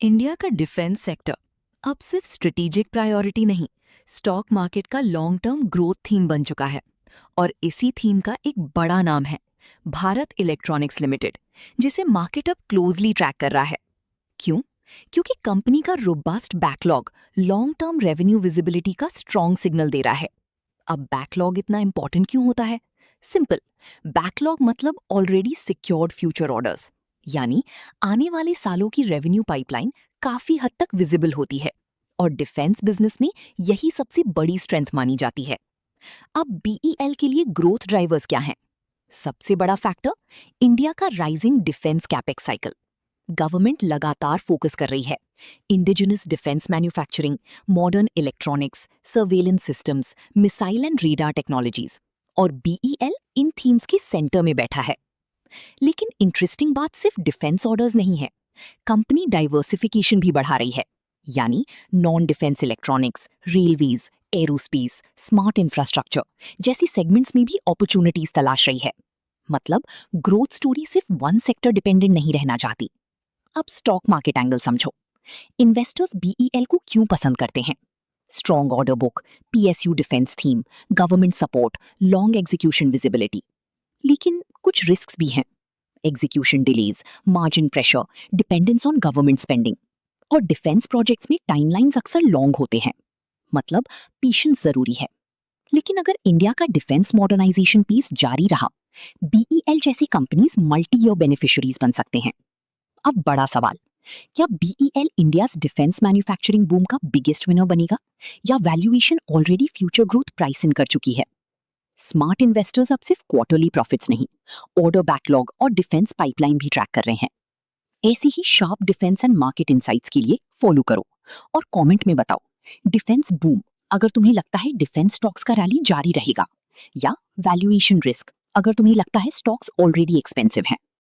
India का defence sector अब सिर्फ स्ट्रेटेजिक प्रायोरिटी नहीं, स्टॉक मार्केट का लॉन्ग टर्म ग्रोथ थीम बन चुका है। और इसी थीम का एक बड़ा नाम है भारत इलेक्ट्रॉनिक्स लिमिटेड, जिसे मार्केट अब क्लोजली ट्रैक कर रहा है। क्यों? क्योंकि कंपनी का robust backlog long term revenue visibility का स्ट्रॉन्ग सिग्नल दे रहा है। अब बैकलॉग इतना इंपॉर्टेंट क्यों होता है? सिंपल, बैकलॉग मतलब ऑलरेडी सिक्योर्ड फ्यूचर ऑर्डर्स, यानी आने वाले सालों की रेवेन्यू पाइपलाइन काफी हद तक विजिबल होती है। और डिफेंस बिजनेस में यही सबसे बड़ी स्ट्रेंथ मानी जाती है। अब बीईएल के लिए ग्रोथ ड्राइवर्स क्या हैं? सबसे बड़ा फैक्टर, इंडिया का rising defence capex cycle. Government लगातार फोकस कर रही है। Indigenous defence manufacturing, modern electronics, surveillance systems, missile and radar technologies, और बीईएल इन थीम्स के सेंटर में बैठा है। लेकिन इंटरेस्टिंग बात सिर्फ डिफेंस ऑर्डर्स नहीं है, कंपनी डाइवर्सिफिकेशन भी बढ़ा रही है। यानी non defence electronics, railways, aerospace, smart infrastructure जैसी सेगमेंट्स में भी अपॉर्चुनिटीज तलाश रही है। मतलब ग्रोथ स्टोरी सिर्फ वन सेक्टर डिपेंडेंट नहीं रहना चाहती। अब स्टॉक मार्केट एंगल समझो। इन्वेस्टर्स बीईएल को क्यों पसंद करते हैं? Strong order book, PSU defence theme, government support, long execution visibility. लेकिन कुछ रिस्क्स भी हैं। Execution delays, margin pressure, dependence on government spending. और डिफेंस प्रोजेक्ट्स में टाइमलाइंस अक्सर लॉन्ग होते हैं। मतलब पेशेंस जरूरी है। लेकिन अगर इंडिया का डिफेंस मॉडर्नाइजेशन पीस जारी रहा, बीईएल जैसी कंपनीज मल्टी ईयर बेनिफिशियरीज बन सकते हैं। अब बड़ा सवाल, क्या BEL India defence manufacturing boom का बिगेस्ट विनर बनेगा, या valuation already future growth price in कर चुकी है? स्मार्ट इन्वेस्टर्स अब सिर्फ क्वार्टरली प्रॉफिट्स नहीं, ऑर्डर बैकलॉग और डिफेंस पाइपलाइन भी ट्रैक कर रहे हैं। ऐसी ही sharp defence and market insights के लिए फॉलो करो और कमेंट में बताओ, डिफेंस बूम अगर तुम्हें लगता है डिफेंस स्टॉक्स का रैली जारी रहेगा, या वैल्यूएशन रिस्क अगर तुम्हें लगता है स्टॉक्स ऑलरेडी एक्सपेंसिव हैं।